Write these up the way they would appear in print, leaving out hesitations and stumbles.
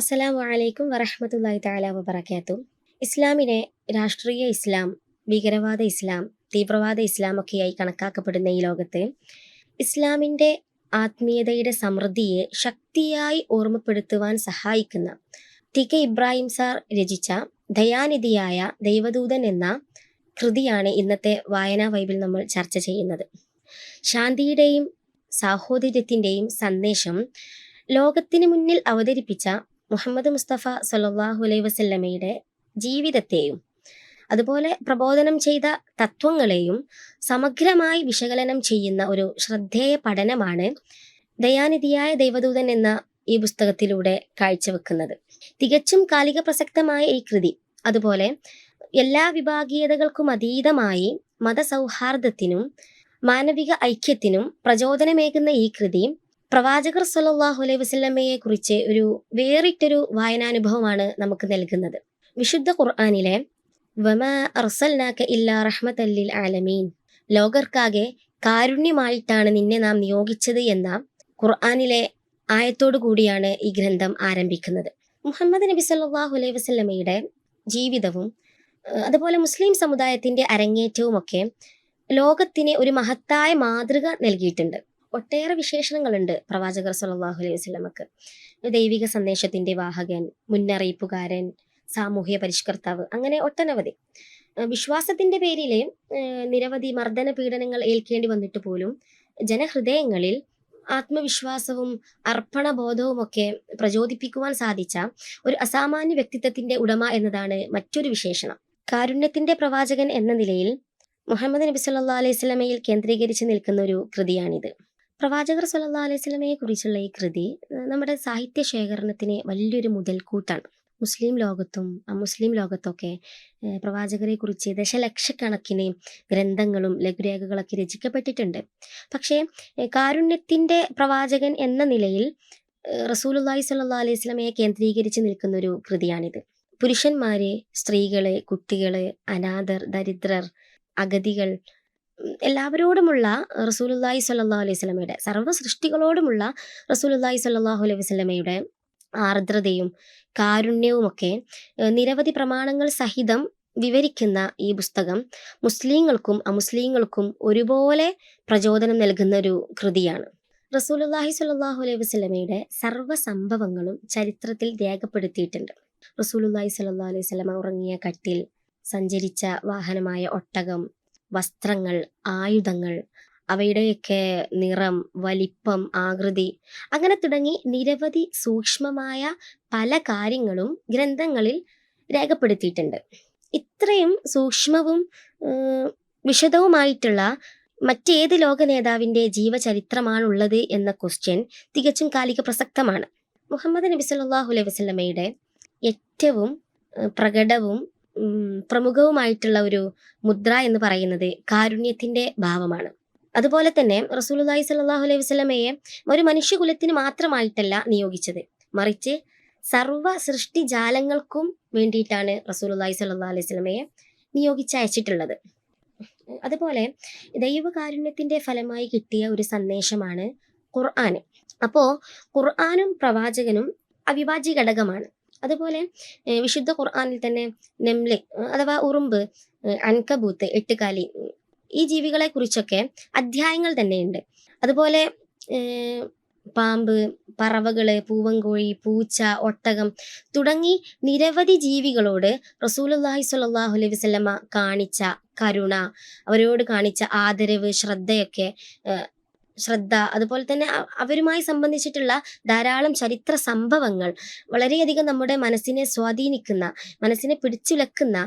അസ്സലാമു അലൈക്കും വറഹ്മത്തുള്ളാഹി തആല വബറകാതുഹു. ഇസ്ലാമിനെ രാഷ്ട്രീയ ഇസ്ലാം, ഭീകരവാദ ഇസ്ലാം, തീവ്രവാദ ഇസ്ലാം ഒക്കെയായി കണക്കാക്കപ്പെടുന്ന ഈ ലോകത്ത് ഇസ്ലാമിൻ്റെ ആത്മീയതയുടെ സമൃദ്ധിയെ ശക്തിയായി ഓർമ്മപ്പെടുത്തുവാൻ സഹായിക്കുന്ന ടി.കെ. ഇബ്രാഹിം സാർ രചിച്ച ദയാനിധിയായ ദൈവദൂതൻ എന്ന കൃതിയാണ് ഇന്നത്തെ വായനാ വൈബിൽ നമ്മൾ ചർച്ച ചെയ്യുന്നത്. ശാന്തിയുടെയും സാഹോദര്യത്തിൻ്റെയും സന്ദേശം ലോകത്തിന് മുന്നിൽ അവതരിപ്പിച്ച മുഹമ്മദ് മുസ്തഫ സല്ലല്ലാഹു അലൈഹി വസല്ലമയുടെ ജീവിതത്തെയും അതുപോലെ പ്രബോധനം ചെയ്ത തത്വങ്ങളെയും സമഗ്രമായി വിശകലനം ചെയ്യുന്ന ഒരു ശ്രദ്ധേയ പഠനമാണ് ദയാനിധിയായ ദൈവദൂതൻ എന്ന ഈ പുസ്തകത്തിലൂടെ കാഴ്ചവെക്കുന്നത്. തികച്ചും കാലിക പ്രസക്തമായ ഈ കൃതി അതുപോലെ എല്ലാ വിഭാഗീയതകൾക്കും അതീതമായി മതസൗഹാർദ്ദത്തിനും മാനവിക ഐക്യത്തിനും പ്രചോദനമേകുന്ന ഈ കൃതി പ്രവാചകർ സല്ലല്ലാഹു അലൈഹി വസല്ലമയെ കുറിച്ച് ഒരു വേറിട്ടൊരു വായനാനുഭവമാണ് നമുക്ക് നൽകുന്നത്. വിശുദ്ധ ഖുർആനിലെ വമാ അർസൽനാക ഇല്ലാ റഹ്മത്തൽ ലിൽ ആലമീൻ, ലോകർക്കാകെ കാരുണ്യമായിട്ടാണ് നിന്നെ നാം നിയോഗിച്ചത് എന്ന ഖുർആനിലെ ആയത്തോടു കൂടിയാണ് ഈ ഗ്രന്ഥം ആരംഭിക്കുന്നത്. മുഹമ്മദ് നബി സല്ലല്ലാഹു അലൈഹി വസല്ലമയുടെ ജീവിതവും അതുപോലെ മുസ്ലിം സമുദായത്തിന്റെ അരങ്ങേറ്റവുമൊക്കെ ലോകത്തിന് ഒരു മഹത്തായ മാതൃക നൽകിയിട്ടുണ്ട്. ഒട്ടേറെ വിശേഷണങ്ങളുണ്ട് പ്രവാചകർ സല്ലല്ലാഹു അലൈഹി വസല്ലമക്ക്. ദൈവിക സന്ദേശത്തിന്റെ വാഹകൻ, മുന്നറിയിപ്പുകാരൻ, സാമൂഹ്യ പരിഷ്കർത്താവ്, അങ്ങനെ ഒട്ടനവധി. വിശ്വാസത്തിന്റെ പേരിൽ നിരവധി മർദ്ദന പീഡനങ്ങൾ ഏൽക്കേണ്ടി വന്നിട്ട് പോലും ജനഹൃദയങ്ങളിൽ ആത്മവിശ്വാസവും അർപ്പണബോധവും ഒക്കെ പ്രചോദിപ്പിക്കുവാൻ സാധിച്ച ഒരു അസാമാന്യ വ്യക്തിത്വത്തിന്റെ ഉടമ എന്നതാണ് മറ്റൊരു വിശേഷണം. കാരുണ്യത്തിന്റെ പ്രവാചകൻ എന്ന നിലയിൽ മുഹമ്മദ് നബി സല്ലല്ലാഹു അലൈഹി വസല്ലമയിൽ കേന്ദ്രീകരിച്ച് നിൽക്കുന്ന ഒരു കൃതിയാണിത്. പ്രവാചകർ സല്ലല്ലാഹു അലൈഹി വസല്ലമയെ കുറിച്ചുള്ള ഈ കൃതി നമ്മുടെ സാഹിത്യ ശേഖരണത്തിന് വലിയൊരു മുതൽക്കൂട്ടാണ്. മുസ്ലിം ലോകത്തും അമുസ്ലിം ലോകത്തൊക്കെ പ്രവാചകരെ കുറിച്ച് ദശലക്ഷക്കണക്കിന് ഗ്രന്ഥങ്ങളും ലഘുരേഖകളൊക്കെ രചിക്കപ്പെട്ടിട്ടുണ്ട്. പക്ഷേ കാരുണ്യത്തിന്റെ പ്രവാചകൻ എന്ന നിലയിൽ റസൂലുള്ളാഹി സ്വല്ലല്ലാഹു അലൈഹി വസല്ലമയെ കേന്ദ്രീകരിച്ച് നിൽക്കുന്ന ഒരു കൃതിയാണിത്. പുരുഷന്മാര്, സ്ത്രീകള്, കുട്ടികള്, അനാഥർ, ദരിദ്രർ, അഗതികൾ, എല്ലാവരോടുമുള്ള റസൂലുള്ളാഹി സ്വല്ലല്ലാഹു അലൈഹി വസല്ലമയുടെ, സർവ്വ സൃഷ്ടികളോടുമുള്ള റസൂലുള്ളാഹി സ്വല്ലല്ലാഹു അലൈഹി വസല്ലമയുടെ ആർദ്രതയും കാരുണ്യവുമൊക്കെ നിരവധി പ്രമാണങ്ങൾ സഹിതം വിവരിക്കുന്ന ഈ പുസ്തകം മുസ്ലിങ്ങൾക്കും അമുസ്ലിങ്ങൾക്കും ഒരുപോലെ പ്രചോദനം നൽകുന്ന ഒരു കൃതിയാണ്. റസൂലുള്ളാഹി സ്വല്ലല്ലാഹു അലൈഹി വസല്ലമയുടെ സർവ്വ സംഭവങ്ങളും ചരിത്രത്തിൽ രേഖപ്പെടുത്തിയിട്ടുണ്ട്. റസൂലുള്ളാഹി സ്വല്ലല്ലാഹു അലൈഹി വസല്ലമ ഉറങ്ങിയ കട്ടിൽ, സഞ്ചരിച്ച വാഹനമായ ഒട്ടകം, വസ്ത്രങ്ങൾ, ആയുധങ്ങൾ, അവയുടെയൊക്കെ നിറം, വലിപ്പം, ആകൃതി, അങ്ങനെ തുടങ്ങി നിരവധി സൂക്ഷ്മമായ പല കാര്യങ്ങളും ഗ്രന്ഥങ്ങളിൽ രേഖപ്പെടുത്തിയിട്ടുണ്ട്. ഇത്രയും സൂക്ഷ്മവും വിശദവുമായിട്ടുള്ള മറ്റേത് ലോക നേതാവിൻ്റെ ജീവചരിത്രമാണുള്ളത് എന്ന ക്വസ്റ്റ്യൻ തികച്ചും കാലിക പ്രസക്തമാണ്. മുഹമ്മദ് നബി സല്ലല്ലാഹു അലൈഹി വസല്ലമയുടെ ഏറ്റവും പ്രകടവും പ്രമുഖവുമായിട്ടുള്ള ഒരു മുദ്ര എന്ന് പറയുന്നത് കാരുണ്യത്തിന്റെ ഭാവമാണ്. അതുപോലെ തന്നെ റസൂലുള്ളാഹി സ്വല്ലല്ലാഹു അലൈഹി വസല്ലമയെ ഒരു മനുഷ്യകുലത്തിന് മാത്രമായിട്ടല്ല നിയോഗിച്ചത്, മറിച്ച് സർവ്വ സൃഷ്ടിജാലങ്ങൾക്കും വേണ്ടിയിട്ടാണ് റസൂലുള്ളാഹി സ്വല്ലല്ലാഹു അലൈഹി വസല്ലമയെ നിയോഗിച്ചയച്ചിട്ടുള്ളത്. അതുപോലെ ദൈവകാരുണ്യത്തിന്റെ ഫലമായി കിട്ടിയ ഒരു സന്ദേശമാണ് ഖുർആൻ. അപ്പോൾ ഖുർആനും പ്രവാചകനും അവിഭാജ്യ ഘടകമാണ്. അതുപോലെ വിശുദ്ധ ഖുർആനിൽ തന്നെ നെമ്ല് അഥവാ ഉറുമ്പ്, അൻകബൂത്ത്, എട്ടുകാലി, ഈ ജീവികളെ കുറിച്ചൊക്കെ അധ്യായങ്ങൾ തന്നെയുണ്ട്. അതുപോലെ പാമ്പ്, പറവകള്, പൂവൻകോഴി, പൂച്ച, ഒട്ടകം തുടങ്ങി നിരവധി ജീവികളോട് റസൂലുള്ളാഹി സ്വല്ലല്ലാഹു അലൈഹി വസല്ലമ കാണിച്ച കരുണ, അവരോട് കാണിച്ച ആദരവ്, ശ്രദ്ധ, അതുപോലെ തന്നെ അവരുമായി സംബന്ധിച്ചിട്ടുള്ള ധാരാളം ചരിത്ര സംഭവങ്ങൾ, വളരെയധികം നമ്മുടെ മനസ്സിനെ സ്വാധീനിക്കുന്ന, മനസ്സിനെ പിടിച്ചുലക്കുന്ന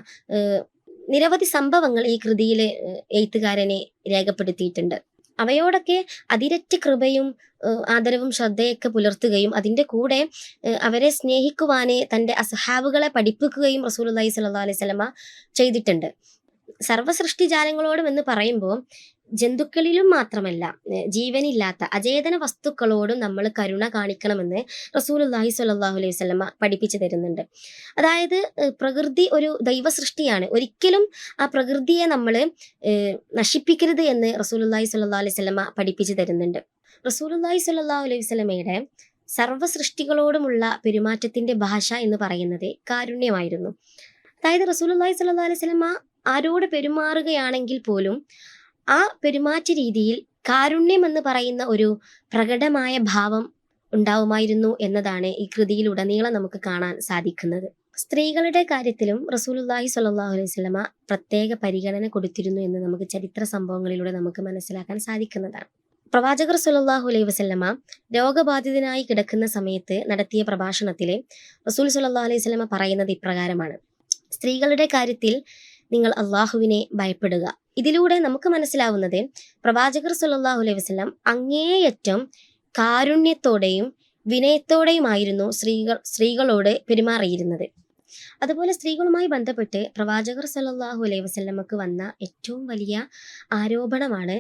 നിരവധി സംഭവങ്ങൾ ഈ കൃതിയിൽ എഴുത്തുകാരനെ രേഖപ്പെടുത്തിയിട്ടുണ്ട്. അവയോടൊക്കെ അതിരറ്റ കൃപയും ആദരവും ശ്രദ്ധയൊക്കെ പുലർത്തുകയും അതിൻ്റെ കൂടെ അവരെ സ്നേഹിക്കുവാന് തൻ്റെ അസ്ഹാബുകളെ പഠിപ്പിക്കുകയും റസൂലുള്ളാഹി സ്വല്ലല്ലാഹു അലൈഹി വസല്ലമ ചെയ്തിട്ടുണ്ട്. സർവ്വസൃഷ്ടിജാലങ്ങളോടും എന്ന് പറയുമ്പോൾ ജന്തുക്കളിലും മാത്രമല്ല, ജീവനില്ലാത്ത അചേതന വസ്തുക്കളോടും നമ്മൾ കരുണ കാണിക്കണമെന്ന് റസൂലുള്ളാഹി സ്വല്ലല്ലാഹു അലൈഹി വസല്ലമ പഠിപ്പിച്ചു തരുന്നുണ്ട്. അതായത് പ്രകൃതി ഒരു ദൈവ സൃഷ്ടിയാണ്, ഒരിക്കലും ആ പ്രകൃതിയെ നമ്മൾ നശിപ്പിക്കരുത് എന്ന് റസൂലുള്ളാഹി സ്വല്ലല്ലാഹു അലൈഹി വസല്ലമ പഠിപ്പിച്ചു തരുന്നുണ്ട്. റസൂലുള്ളാഹി സ്വല്ലല്ലാഹു അലൈഹി വസല്ലമയുടെ സർവ്വ സൃഷ്ടികളോടുമുള്ള പെരുമാറ്റത്തിന്റെ ഭാഷ എന്ന് പറയുന്നത് കാരുണ്യമായിരുന്നു. അതായത് റസൂലുള്ളാഹി സ്വല്ലല്ലാഹു അലൈഹി വസല്ലമ ആരോട് പെരുമാറുകയാണെങ്കിൽ പോലും ആ പെരുമാറ്റ രീതിയിൽ കാരുണ്യം എന്ന് പറയുന്ന ഒരു പ്രകടമായ ഭാവം ഉണ്ടാവുമായിരുന്നു എന്നതാണ് ഈ കൃതിയിലുടനീളം നമുക്ക് കാണാൻ സാധിക്കുന്നത്. സ്ത്രീകളുടെ കാര്യത്തിലും റസൂലുള്ളാഹി സ്വല്ലല്ലാഹു അലൈഹി വസല്ലമ പ്രത്യേക പരിഗണന കൊടുത്തിരുന്നു എന്ന് നമുക്ക് ചരിത്ര സംഭവങ്ങളിലൂടെ നമുക്ക് മനസ്സിലാക്കാൻ സാധിക്കുന്നതാണ്. പ്രവാചകർ സ്വല്ലല്ലാഹു അലൈഹി വസല്ലമ രോഗബാധിതനായി കിടക്കുന്ന സമയത്ത് നടത്തിയ പ്രഭാഷണത്തിലെ റസൂൽ സ്വല്ലല്ലാഹു അലൈഹി വസല്ലമ പറയുന്നത് ഇപ്രകാരമാണ്: സ്ത്രീകളുടെ കാര്യത്തിൽ നിങ്ങൾ അള്ളാഹുവിനെ ഭയപ്പെടുക. ഇതിലൂടെ നമുക്ക് മനസ്സിലാവുന്നത് പ്രവാചകർ സ്വല്ലല്ലാഹു അലൈഹി വസല്ലം അങ്ങേയറ്റം കാരുണ്യത്തോടെയും വിനയത്തോടെയുമായിരുന്നു സ്ത്രീകളോട് പെരുമാറിയിരുന്നത്. അതുപോലെ സ്ത്രീകളുമായി ബന്ധപ്പെട്ട് പ്രവാചകർ സ്വല്ലല്ലാഹു അലൈഹി വസല്ലമക്ക് വന്ന ഏറ്റവും വലിയ ആരോപണമാണ്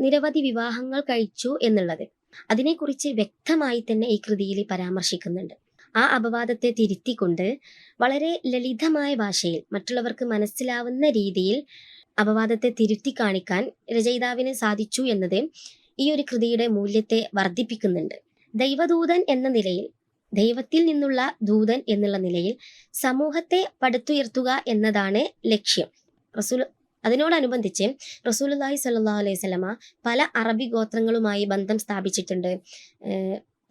നിരവധി വിവാഹങ്ങൾ കഴിച്ചു എന്നുള്ളത്. അതിനെക്കുറിച്ച് വ്യക്തമായി തന്നെ ഈ കൃതിയിൽ പരാമർശിക്കുന്നുണ്ട്. ആ അപവാദത്തെ തിരുത്തിക്കൊണ്ട് വളരെ ലളിതമായ ഭാഷയിൽ മറ്റുള്ളവർക്ക് മനസ്സിലാവുന്ന രീതിയിൽ അപവാദത്തെ തിരുത്തി കാണിക്കാൻ രചയിതാവിന് സാധിച്ചു എന്നത് ഈ ഒരു കൃതിയുടെ മൂല്യത്തെ വർദ്ധിപ്പിക്കുന്നുണ്ട്. ദൈവദൂതൻ എന്ന നിലയിൽ, ദൈവത്തിൽ നിന്നുള്ള ദൂതൻ എന്നുള്ള നിലയിൽ സമൂഹത്തെ പടുത്തുയർത്തുക എന്നതാണ് ലക്ഷ്യം. അതിനോടനുബന്ധിച്ച് റസൂലുള്ളാഹി സ്വല്ലല്ലാഹു അലൈഹി വസല്ലമ പല അറബി ഗോത്രങ്ങളുമായി ബന്ധം സ്ഥാപിച്ചിട്ടുണ്ട്,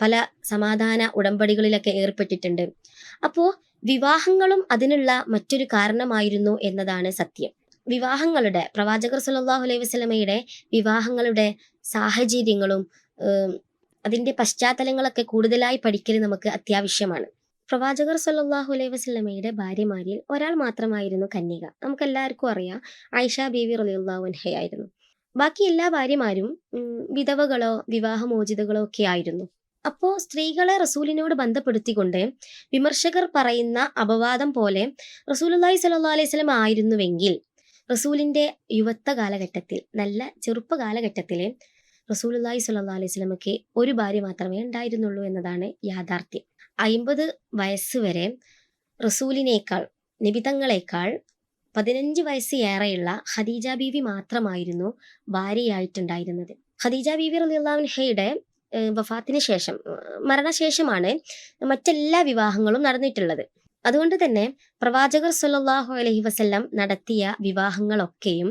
പല സമാധാന ഉടമ്പടികളിലൊക്കെ ഏർപ്പെട്ടിട്ടുണ്ട്. അപ്പോൾ വിവാഹങ്ങളും അതിനുള്ള മറ്റൊരു കാരണമായിരുന്നു എന്നതാണ് സത്യം. വിവാഹങ്ങളുടെ, പ്രവാചകർ സ്വല്ലല്ലാഹു അലൈഹി വസല്ലമയുടെ വിവാഹങ്ങളുടെ സാഹചര്യങ്ങളും അതിന്റെ പശ്ചാത്തലങ്ങളൊക്കെ കൂടുതലായി പഠിക്കൽ നമുക്ക് അത്യാവശ്യമാണ്. പ്രവാചകർ സ്വല്ലല്ലാഹു അലൈഹി വസല്ലമയുടെ ഭാര്യമാരിൽ ഒരാൾ മാത്രമായിരുന്നു കന്യക. നമുക്കെല്ലാവർക്കും അറിയാം, ആയിഷ ബീവി റളിയല്ലാഹു അൻഹയായിരുന്നു. ബാക്കി എല്ലാ ഭാര്യമാരും വിധവകളോ വിവാഹമോചിതകളോ ഒക്കെ ആയിരുന്നു. അപ്പോൾ സ്ത്രീകളെ റസൂലിനോട് ബന്ധപ്പെടുത്തിക്കൊണ്ട് വിമർശകർ പറയുന്ന അപവാദം പോലെ റസൂലുള്ളാഹി സ്വല്ലല്ലാഹു അലൈഹി വസല്ലം ആയിരുന്നുവെങ്കിൽ റസൂലിന്റെ യുവത്വ കാലഘട്ടത്തിൽ, നല്ല ചെറുപ്പ കാലഘട്ടത്തിൽ റസൂലുള്ളാഹി സ്വല്ലല്ലാഹു അലൈഹി വസല്ലമക്ക് ഒരു ഭാര്യ മാത്രമേ ഉണ്ടായിരുന്നുള്ളൂ എന്നതാണ് യാഥാർത്ഥ്യം. 50 വയസ്സ് വരെ റസൂലിനേക്കാൾ, നബിതങ്ങളെക്കാൾ 15 വയസ്സ് ഏറെയുള്ള ഖദീജ ബീവി മാത്രമായിരുന്നു ഭാര്യയായിട്ടുണ്ടായിരുന്നത്. ഖദീജ ബീവി റളിയല്ലാഹു അൻഹയുടെ വഫാത്തിന് ശേഷം, മരണശേഷമാണ് മറ്റെല്ലാ വിവാഹങ്ങളും നടന്നിട്ടുള്ളത്. അതുകൊണ്ട് തന്നെ പ്രവാചകർ സ്വല്ലല്ലാഹു അലൈഹി വസല്ലം നടത്തിയ വിവാഹങ്ങളൊക്കെയും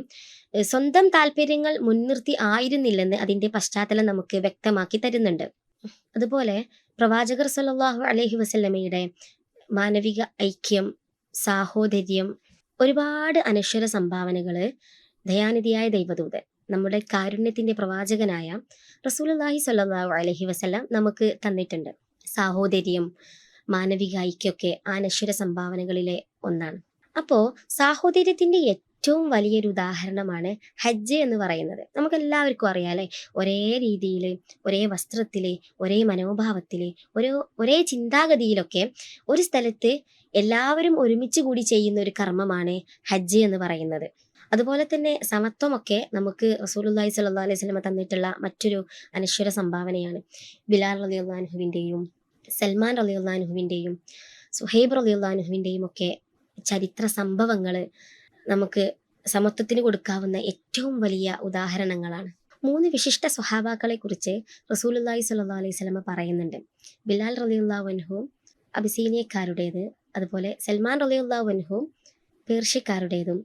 സ്വന്തം താല്പര്യങ്ങൾ മുൻനിർത്തി ആയിരുന്നില്ലെന്ന് അതിന്റെ പശ്ചാത്തലം നമുക്ക് വ്യക്തമാക്കി തരുന്നുണ്ട്. അതുപോലെ പ്രവാചകർ സ്വല്ലല്ലാഹു അലൈഹി വസല്ലമയുടെ മാനവിക ഐക്യം, സാഹോദര്യം, ഒരുപാട് അനശ്വര സംഭാവനകൾ ദയാനിധിയായ ദൈവദൂതൻ, നമ്മുടെ കാരുണ്യത്തിന്റെ പ്രവാചകനായ റസൂലുള്ളാഹി സ്വല്ലല്ലാഹു അലൈഹി വസല്ലം നമുക്ക് തന്നിട്ടുണ്ട്. സാഹോദര്യം, മാനവിക ഐക്യമൊക്കെ ആ അനശ്വര സംഭാവനകളിലെ ഒന്നാണ്. അപ്പോൾ സാഹോദര്യത്തിന്റെ ഏറ്റവും വലിയൊരു ഉദാഹരണമാണ് ഹജ്ജ് എന്ന് പറയുന്നത്. നമുക്ക് എല്ലാവർക്കും അറിയാലേ, ഒരേ രീതിയിൽ, ഒരേ വസ്ത്രത്തിൽ, ഒരേ മനോഭാവത്തിൽ, ഒരേ ചിന്താഗതിയിലൊക്കെ ഒരു സ്ഥലത്ത് എല്ലാവരും ഒരുമിച്ച് കൂടി ചെയ്യുന്ന ഒരു കർമ്മമാണ് ഹജ്ജ് എന്ന് പറയുന്നത്. അതുപോലെ തന്നെ സമത്വമൊക്കെ നമുക്ക് റസൂലുള്ളാഹി സ്വല്ലല്ലാഹു അലൈഹി വസല്ലം തന്നിട്ടുള്ള മറ്റൊരു അനശ്വര സംഭാവനയാണ്. ബിലാൽ റളിയല്ലാഹു അൻഹുവിൻ്റെയും സൽമാൻ റളിയല്ലാഹു അൻഹുവിൻ്റെയും സുഹൈബ് റളിയല്ലാഹു അൻഹുവിൻ്റെയും ഒക്കെ ചരിത്ര സംഭവങ്ങൾ നമുക്ക് സമത്വത്തിന് കൊടുക്കാവുന്ന ഏറ്റവും വലിയ ഉദാഹരണങ്ങളാണ്. 3 വിശിഷ്ട സ്വഹാബാക്കളെ കുറിച്ച് റസൂലുള്ളാഹി സ്വല്ലല്ലാഹു അലൈഹി വസല്ലം പറയുന്നുണ്ട്. ബിലാൽ റളിയല്ലാഹു അൻഹു അബിസീനിയക്കാരുടേത്, അതുപോലെ സൽമാൻ റളിയല്ലാഹു അൻഹു പേർഷ്യക്കാരുടേതും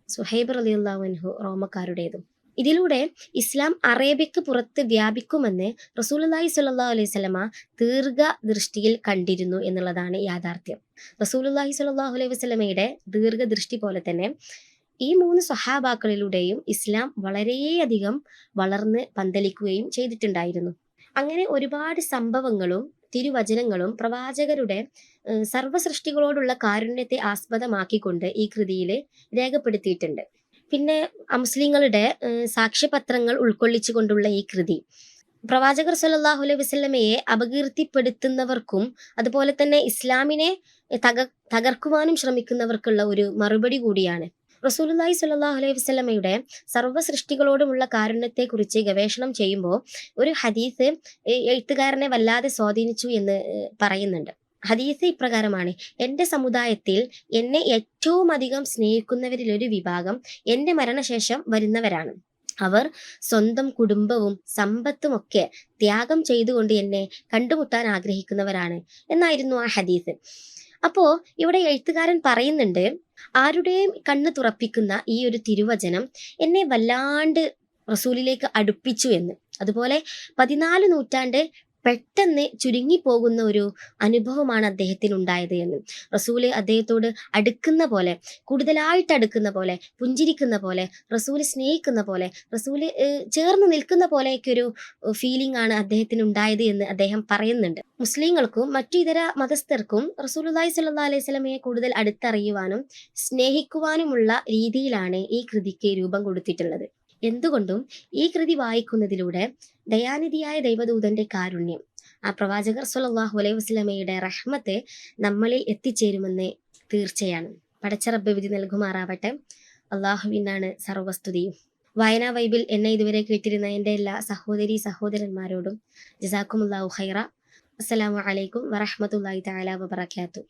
സുഹൈബ് റളിയല്ലാഹു അൻഹു റോമക്കാരുടേതും. ഇതിലൂടെ ഇസ്ലാം അറേബ്യക്ക് പുറത്ത് വ്യാപിക്കുമെന്ന് റസൂലുള്ളാഹി സ്വല്ലല്ലാഹു അലൈഹി വസല്ലമ ദീർഘദൃഷ്ടിയിൽ കണ്ടിരുന്നു എന്നുള്ളതാണ് യാഥാർത്ഥ്യം. റസൂലുള്ളാഹി സ്വല്ലല്ലാഹു അലൈഹി വസല്ലമയുടെ ദീർഘദൃഷ്ടി പോലെ തന്നെ ഈ 3 സ്വഹാബാക്കളിലൂടെയും ഇസ്ലാം വളരെയധികം വളർന്ന് പന്തലിക്കുകയും ചെയ്തിട്ടുണ്ടായിരുന്നു. അങ്ങനെ ഒരുപാട് സംഭവങ്ങളും തിരുവചനങ്ങളും പ്രവാചകരുടെ സർവ്വസൃഷ്ടികളോടുള്ള കാരുണ്യത്തെ ആസ്പദമാക്കിക്കൊണ്ട് ഈ കൃതിയിൽ രേഖപ്പെടുത്തിയിട്ടുണ്ട്. പിന്നെ മുസ്ലിങ്ങളുടെ സാക്ഷ്യപത്രങ്ങൾ ഉൾക്കൊള്ളിച്ചുകൊണ്ടുള്ള ഈ കൃതി പ്രവാചകർ സ്വല്ലല്ലാഹു അലൈഹി വസല്ലമയെ അപകീർത്തിപ്പെടുത്തുന്നവർക്കും അതുപോലെ തന്നെ ഇസ്ലാമിനെ തകർക്കുവാനും ശ്രമിക്കുന്നവർക്കുള്ള ഒരു മറുപടി കൂടിയാണ്. റസൂലുള്ളാഹി സ്വല്ലല്ലാഹു അലൈഹി വസല്ലമയുടെ സർവ്വസൃഷ്ടികളോടുമുള്ള കാരുണ്യത്തെക്കുറിച്ച് ഗവേഷണം ചെയ്യുമ്പോൾ ഒരു ഹദീസ് എഴുത്തുകാരനെ വല്ലാതെ സ്വാധീനിച്ചു എന്ന് പറയുന്നുണ്ട്. ഹദീസ് ഇപ്രകാരമാണ്: എൻ്റെ സമുദായത്തിൽ എന്നെ ഏറ്റവും അധികം സ്നേഹിക്കുന്നവരിൽ ഒരു വിഭാഗം എൻ്റെ മരണശേഷം വരുന്നവരാണ്. അവർ സ്വന്തം കുടുംബവും സമ്പത്തുമൊക്കെ ത്യാഗം ചെയ്തുകൊണ്ട് എന്നെ കണ്ടുമുട്ടാൻ ആഗ്രഹിക്കുന്നവരാണ് എന്നായിരുന്നു ആ ഹദീസ്. അപ്പോ ഇവിടെ എഴുത്തുകാരൻ പറയുന്നുണ്ട്, ആരുടെയും കണ്ണ് തുറപ്പിക്കുന്ന ഈ ഒരു തിരുവചനം എന്നെ വല്ലാണ്ട് റസൂലിലേക്ക് അടുപ്പിച്ചു എന്ന്. അതുപോലെ 14 നൂറ്റാണ്ട് പെട്ടെന്ന് ചുരുങ്ങിപ്പോകുന്ന ഒരു അനുഭവമാണ് അദ്ദേഹത്തിന് ഉണ്ടായത് എന്ന്. റസൂല് അദ്ദേഹത്തോട് അടുക്കുന്ന പോലെ, കൂടുതലായിട്ട് അടുക്കുന്ന പോലെ, പുഞ്ചിരിക്കുന്ന പോലെ, റസൂല് സ്നേഹിക്കുന്ന പോലെ, റസൂല് ചേർന്ന് നിൽക്കുന്ന പോലെയൊക്കെ ഒരു ഫീലിംഗ് ആണ് അദ്ദേഹത്തിന് ഉണ്ടായത് എന്ന് അദ്ദേഹം പറയുന്നുണ്ട്. മുസ്ലിങ്ങൾക്കും മറ്റു ഇതര മതസ്ഥർക്കും റസൂലുള്ളാഹി സ്വല്ലല്ലാഹു അലൈഹി വസല്ലമയെ കൂടുതൽ അടുത്തറിയുവാനും സ്നേഹിക്കുവാനുമുള്ള രീതിയിലാണ് ഈ കൃതിക്ക് രൂപം കൊടുത്തിട്ടുള്ളത്. എന്തുകൊണ്ടും ഈ കൃതി വായിക്കുന്നതിലൂടെ ദയാനിധിയായ ദൈവദൂതന്റെ കാരുണ്യം, ആ പ്രവാചകർ സ്വല്ലല്ലാഹു അലൈഹി വസല്ലമയുടെ റഹ്മത്ത് നമ്മളിൽ എത്തിച്ചേരുമെന്ന് തീർച്ചയാണ്. പടച്ച റബ്ബ് വിധി നൽകുമാറാവട്ടെ. അള്ളാഹുവിനാണ് സർവസ്തുതിയും. വായനാ വൈബിൽ എന്നെ ഇതുവരെ കേട്ടിരുന്ന എൻ്റെ എല്ലാ സഹോദരി സഹോദരന്മാരോടും ജസാക്കുമുല്ലാഹു ഖൈറ. അസ്സലാമു അലൈക്കും വറഹ്മത്തുള്ളാഹി തആല വബറകാതുഹു.